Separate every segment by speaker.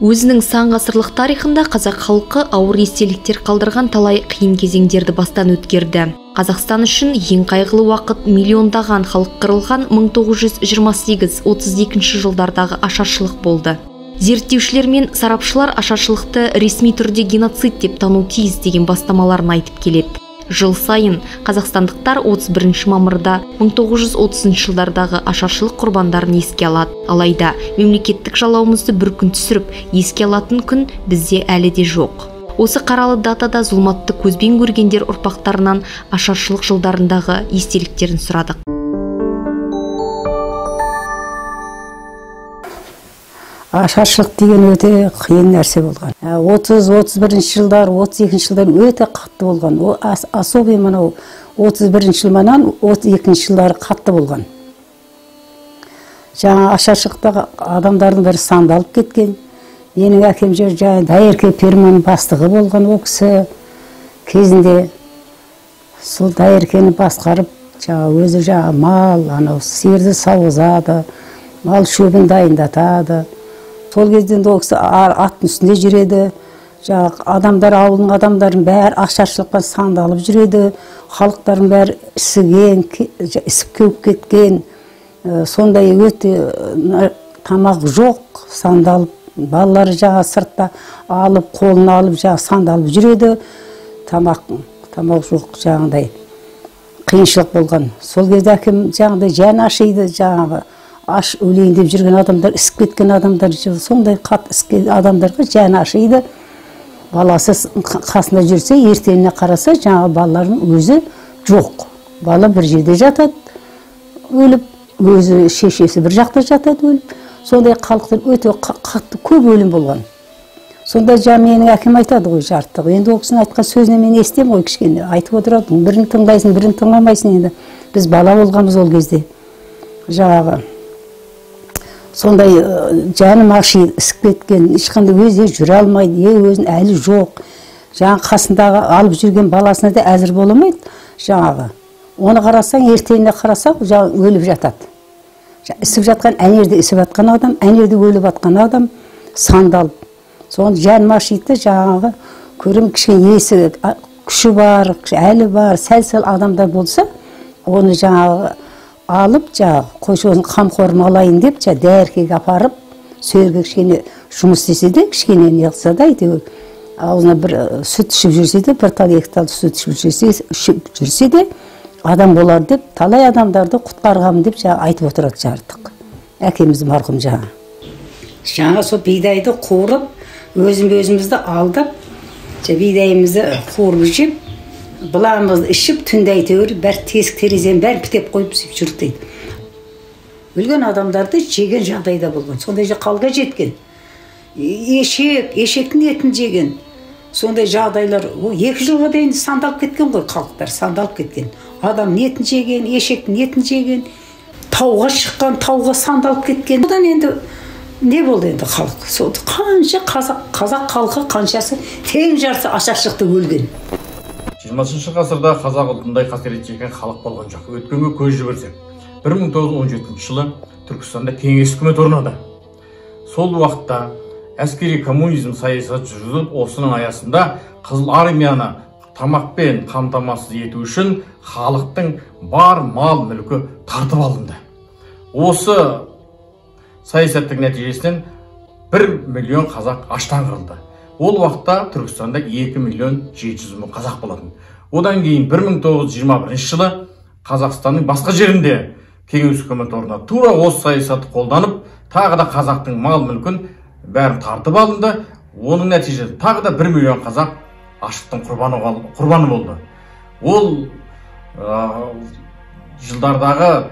Speaker 1: Өзінің сан ғасырлық тарихында қазақ халқы ауыр естеліктер қалдырған талай қиын кезеңдерді бастан өткерді. Қазақстан үшін ең қайғылы уақыт миллиондаған халық қырылған 1928-32 жылдардағы ашаршылық болды. Зерттеушілер мен сарапшылар ашаршылықты ресми түрде геноцид деп тану тиіс деген бастамаларын айтып келеді. Жыл сайын қазақстандықтар 31 мамырда 1930 жылдардағы ашаршылық құрбандарын еске алады. Алайда мемлекеттік жалауымызды бір күн түсіріп, еске алатын күн бізде әлі де жоқ. Осы қаралы датада зұлматты көзбен көргендер ұрпақтарынан ашаршылық жылдарындағы естеліктерін сұрадық.
Speaker 2: Ашаршылық деген өте қиын нәрсе болған. 30-31 жылдар, 32 жылдар өте қатты болған. Особый мынау 31 жылманан 32 жылдары қатты болған. Жаңа ашаршылықтағы адамдардың бірі сандалып кеткен. Менің әкем жаңа дайырке перман бастығы болған, ол кісі кезінде сол дайыркені басқарып, өзі мал, сиырды сауғызады, мал шөбін дайындатады. Сол кезден ол кісі аттың үстінде жүреді. Адамдар, ауылдың адамдарын бәрі ашаршылыққа сандалып жүреді. Халықтардың бәрі ісіген, ісіп кеуіп кеткен. Сондай өте тамақ жоқ, сандалып, балалары сыртта алып, қолын алып, сандалып жүреді. Тамақ жоқ, қиыншылық болған. Сол кезде әкем жан ашиды, аш өлейін деп жүрген адамдар, ісіп кеткен адамдар, сондай қат іскен адамдарға жан ашиды. Баласы қасында жүрсе, ертеңіне қараса, балалардың өзі жоқ. Бала бір жерде жатады, өліп, өзі шешесі бір жақта жатады, өліп. Сондай халықтар өте қатты көп өлім болған. Сонда менің әкем айтады ғой, жарттық. Енді ол кісінің айтқан сөзіне мен естем ғой, кішкене айтып отырады. Бірін тыңдайсың, бірін тыңламайсың енді. Біз бала болғанбыз ол кезде. Сондай жаным ашиды, ісіп кеткен, ешқандай өзі жүре алмайды, өзін әлі жоқ. Қасындағы алып жүрген баласына да әзір боламайды. Оны қарасаң, ертеңіне қарасақ, өліп жатады. Ісіп жатқан, әнерде ісіп жатқан адам, әнерде өліп жатқан адам сандалып. Соны жаным ашиды, көрім кішкене есі, күші бар, әлі бар, сәл-сәл адамдар болса, оны алып, қойшығын қамқорым алайын деп, дәркеге апарып, сөрге кішкене жұмыс істесе де, кішкене не қылса да, аузына бір сүт ішіп жүрсе де, бір тал, екі тал сүт ішіп жүрсе де, адам болар деп, талай адамдарды құтқарғам деп айтып отырады жарттық. Әкеміз марқұм сол бидайды қуырып, өзімізді алдап, бидайымызды қуырып жеп, бұлағымызды ішіп, түнді әйтеуір, бәр тесік терезен бәр бітеп қойып жүріп дейді. Өлген адамдарды жеген жағдайда болған. Сондай қалға жеткен. Ешектің етін жеген. Сондай жағдайлар, 2 жылға дейін сандалып кеткен ғой, халықтар сандалып кеткен. Адам етін жеген, ешектің етін жеген, тауға шыққан, тауға сандалып кеткен. Одан енді не болды енді халық? Қанша қазақ халқы қаншасы тең жарты ашаршылықта өлген.
Speaker 3: 20 ғасырда қазақ ұлтындай қасірет шеккен халық болған жоқ. Өткенге көз жіберсек, 1917 жылы Түркістанда кеңес үкімет орнады. Сол уақытта әскери коммунизм саясат жүргізіліп, осының аясында Қызыл армияны тамақпен қамтамасыз ету үшін халықтың бар мал мүлкі тартып алынды. Осы саясаттың нәтижесінен 1 миллион қазақ аштан қырылды. Ол уақытта Түркістанда 2 миллион 700 мың қазақ болатын. Одан кейін 1921 жылы Қазақстанның басқа жерінде кеңес үкімет орнады. Тура осы саясатты қолданып, тағы да қазақтың мал мүлкін бәрін тартып алынды. Оның нәтижесі тағы да 1 миллион қазақ аштықтың құрбаны болды. Ол жылдардағы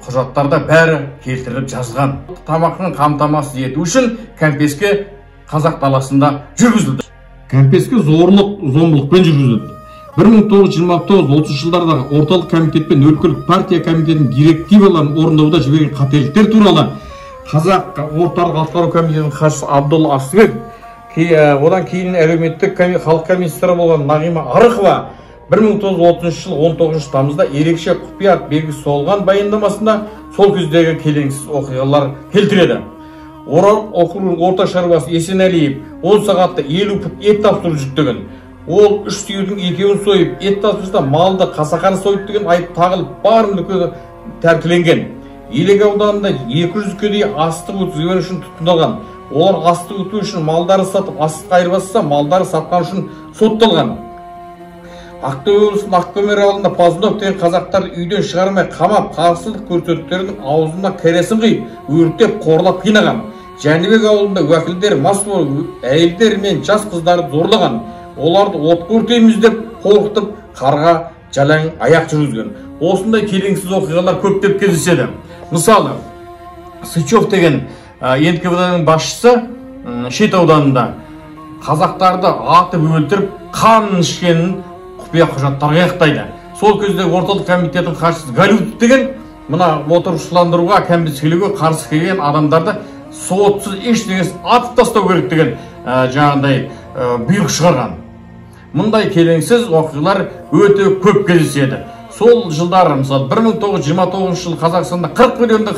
Speaker 3: құжаттарда бәрі келтіріліп жазған. Тамақпен қамтамасыз ету үшін кәмпеске қазақ даласында жүргізілді. Кәмпеске зомбылықпен жүргізілді. 1929-30 жылдардағы орталық комитет пен өлкелік партия комитетінің директиваларын орындауда жіберген қателіктер туралы Қазақ орталық атқару комитетінің хатшысы Абдулла Асбек, одан кейін әлеуметтік халық комиссары болған Нағима Арықова 1930 жыл 19 тамызда ерекше құпия белгісі соғылған баяндамасында сол кездегі келеңсіз оқиғалар келтіреді. Орал округінің орта шаруасы Есенәлиев 10 сағатта 50 пұт ет тапсырып жүктеген. Ол 3 сиырдың 2-ін сойып, ет тапсырса малды қасақаны сойып деген айып тағылып бар мүлкі тәркіленген. Елек ауданында 200-ке дейін астық өткізген үшін тұтқындалған. Олар астық өту үшін малдары сатып, астық айырбастаса, малдары сатқан үшін сотталған. Ақтөбе облысының Ақкөмер ауылында Пазунов деген қазақтарды үйден шығармай қамап, қарсылық көрсеткендердің аузына кәресін қиып, өртеп, қорлап қинаған. Жәнібек ауылында уәкілдер мас болып, әйелдер мен жас қыздарды зорлаған. Оларды отқа өртейміз деп қорқытып, қарға жалаң аяқ жүргізген. Осындай келеңсіз оқиғалар көптеп кездеседі. Мысалы, Сычев деген НКВД-ның басшысы Шет ауданында қазақтарды атып өлтіріп, қан ішкенін құпия құжаттарға аяқтайды. Сол кезде орталық комитеттің хатшысы Галютов деген мына отырықшыландыруға, кәмпескелеуге қарсы келген адамдарды сотсыз ештеңесіз атып тастау керек деген жаңағындай бұйрық шығарған. Мұндай келеңсіз оқиғалар өте көп кездеседі. Сол жылдары, мысалы 1929 жыл Қазақстанда 40 миллионды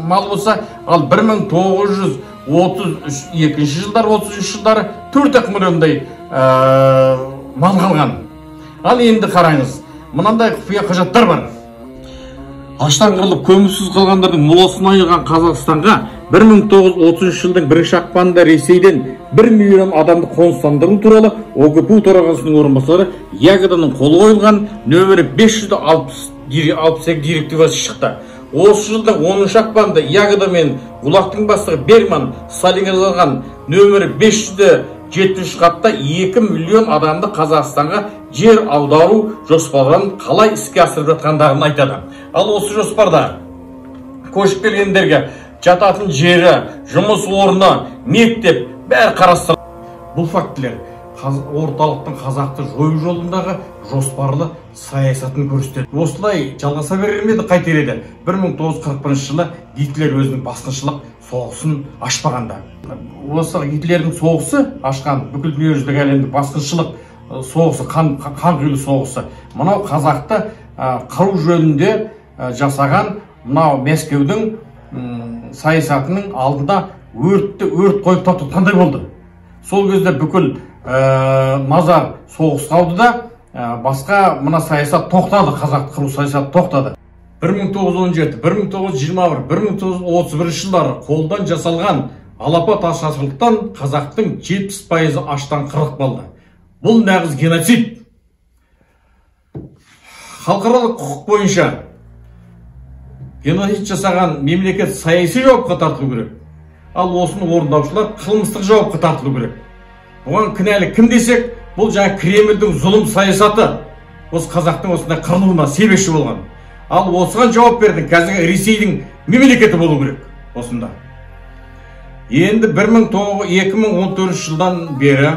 Speaker 3: мал болса, ал 1932 жылдар, 33 жылдары 4 миллиондай мал қалған. Ал енді қараңыз, мынандай құпия құжаттар бар. Аштан қырылып көмусіз қалғандардың моласын айырған Қазақстанға 1930 жылдың 1 ақпанында Ресейден 1 миллион адамды қоныстандыру туралы ОГПУ төрағасының орынбасары Ягоданың қолы қойылған нөмірі 568 директивасы шықты. Осы жылдың 10 ақпанында Ягода мен ГУЛАГтың бастығы Бергман Сталинге жазған нөмірі 570 хатта 2 миллион адамды Қазақстанға жер аудару жоспарын қалай іске асырып жатқандарын айтады. Ал осы жоспарда көшіп келгендерге жататын жері, жұмыс орны, мектеп бәрі қарастырылды. Бұл фактілер орталықтың қазақты жою жолындағы жоспарлы саясатын көрсетеді. Осылай жалғаса берер ме еді, қайтер еді? 1941 жылы Гитлер өзінің басқыншылық соғысын ашпағанда. Осы Гитлердің соғысы ашқан бүкіл дүниежүзілік әлемдік басқыншылық соғысы, қанқұйлы соғысы. Мынау қазақты қару жөнінде жасаған мынау Мәскеудің саясатының алдында өрт қойып тоқтатқандай болды. Сол кезде бүкіл мазар соғыс қалды да, басқа мына саясат тоқтады, қазақты қыру саясаты тоқтады. 1917, 1921, 1931 жылдары қолдан жасалған алапат ашаршылықтан қазақтың 70% аштан қырылып қалды. Бұл нағыз геноцид. Халықаралық құқық бойынша геноцид жасаған мемлекет саяси жауапқа тартылу керек. Ал осыны орындаушылар қылмыстық жауапқа тартылу керек. Оған кінәлі кім десек, бұл жаңа Кремльдің зұлым саясаты осы қазақтың осындай қырылуына себепші болған. Ал осыған жауап бердің қазіргі Ресейдің мемлекеті болу керек осында. Енді 2014 жылдан бері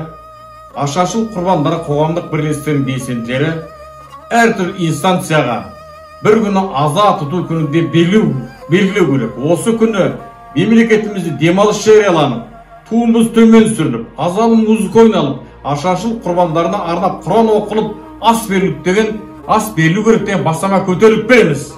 Speaker 3: ашаршылық құрбандары қоғамдық бірлестігінің белсенділері әртүрлі инстанцияға бір күні аза тұту күнінде белгілеу керек. Осы күні мемлекетімізде демалыс жарияланып, туымыз төмен түсіріліп, азалы музыка ойналып, ашаршылық құрбандарына арнап Құран оқылып, ас берілу керек деген бастама көтеріліп береміз.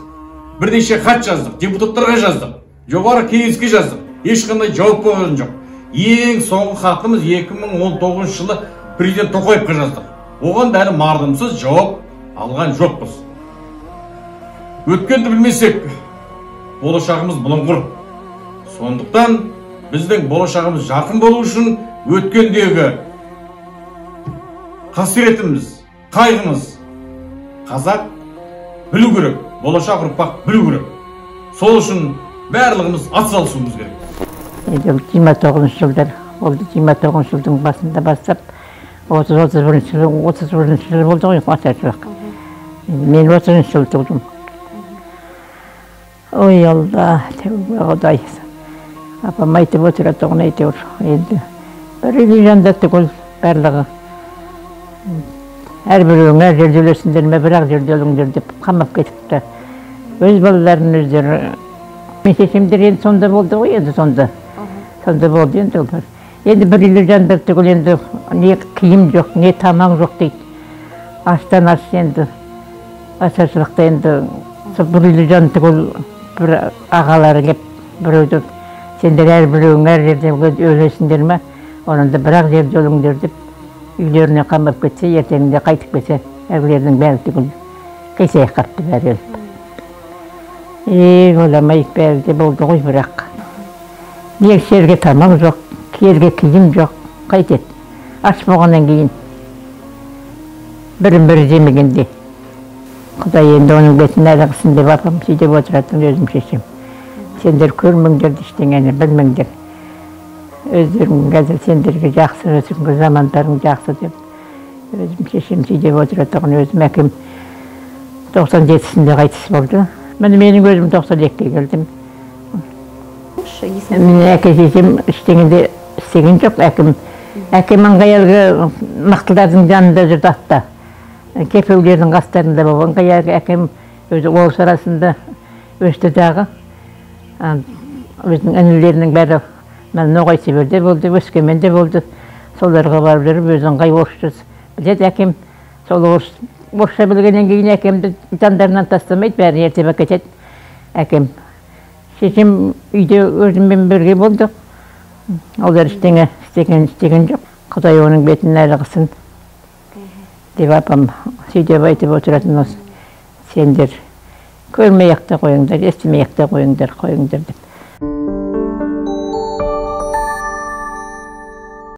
Speaker 3: Бірнеше хат жаздық, депутаттарға жаздық, жоғары кеңеске жаздық. Ешқандай жауап болған жоқ. Ең соңғы хатымыз 2019 жылы президент Тоқаевқа жаздық. Оған дәлі мардымсыз жауап алған жоқпыз. Өткенді білмесек, болашағымыз бұлыңғыр. Сондықтан біздің болашағымыз жарқын болу үшін өткендегі қасіретіміз, қайғымыз қазақ білу керек, болашақ ұрпақ білу керек. Сол үшін барлығымыз атсалысуымыз керек.
Speaker 4: 29 жылдар болды. 29 жылдың басында бастап 31 жыл болды ғой ашаршылық. Мен 30 жыл тудым. Ой Алла, тәубе Құдай. Апам айтып отырады оған әйтеуір. Енді бір үйде жанда түгіл барлығы. Әрбіреуің әр жерде өлесіңдер ме, бірақ жерде өліңдер деп қамап кетіпті. Өз балаларын өздері. Мен шешемдер енді сонда болды ғой, енді сонда болды енді олар. Енді бір үйлі жандар түгіл енді не киім жоқ, не тамақ жоқ дейді. Аштан аш енді, ашаршылықта енді бір үйлі жан түгіл бір ағалары кеп біреуді Сендер әрбіреуің әр жерде өлесіңдер ме, оны да бірақ жерде өліңдер деп, үйлеріне қамап кетсе, ертеңінде қайтып келсе, әрлердің бәрі түгіл қисайып қапты бәрі өліп. Ойламай бәрі де болды ғой бірақ. Ерге тамақ жоқ, киерге киім жоқ, қайтеді. Аш болғаннан кейін бірін-бірі жемегенде. Құдай енді оның бетін әліғысын деп апам сөйтіп отыратын өзім шешем. Сендер көрмеңдер ештеңені білмеңдер. Өздерің қазір сендерге жақсы, өзіңгі замандарың жақсы деп. Өзім шешем сөйтіп отыратын өзім әкем 97-сінде қайтыс болды. Менің өзім 92-ге келдім. Әке шешем ештеңеде істеген жоқ. Әкем аңғайалғы мақтылардың жанында жүрді атта. Кепеулердің қастарында болған қайағы әкем өзі орыс арасында өсті дағы. Өзінің інілерінің бәрі Ноғай Сібірде болды, Өскеменде болды. Соларға барып жүріп өзінің қай орысшысы. Біледі әкем сол орысша білгеннен кейін әкемді жандарынан тастамайды, бәрі ертеп әкетеді. Әкем шешем үйде өзіммен бірге болды. Олар істеген жоқ. Құдай оның бетін әліғысын деп апам сөйтіп айтып отыратын осы. Сендер көрмей-ақ та қойыңдар, естімей-ақ та қойыңдар деп.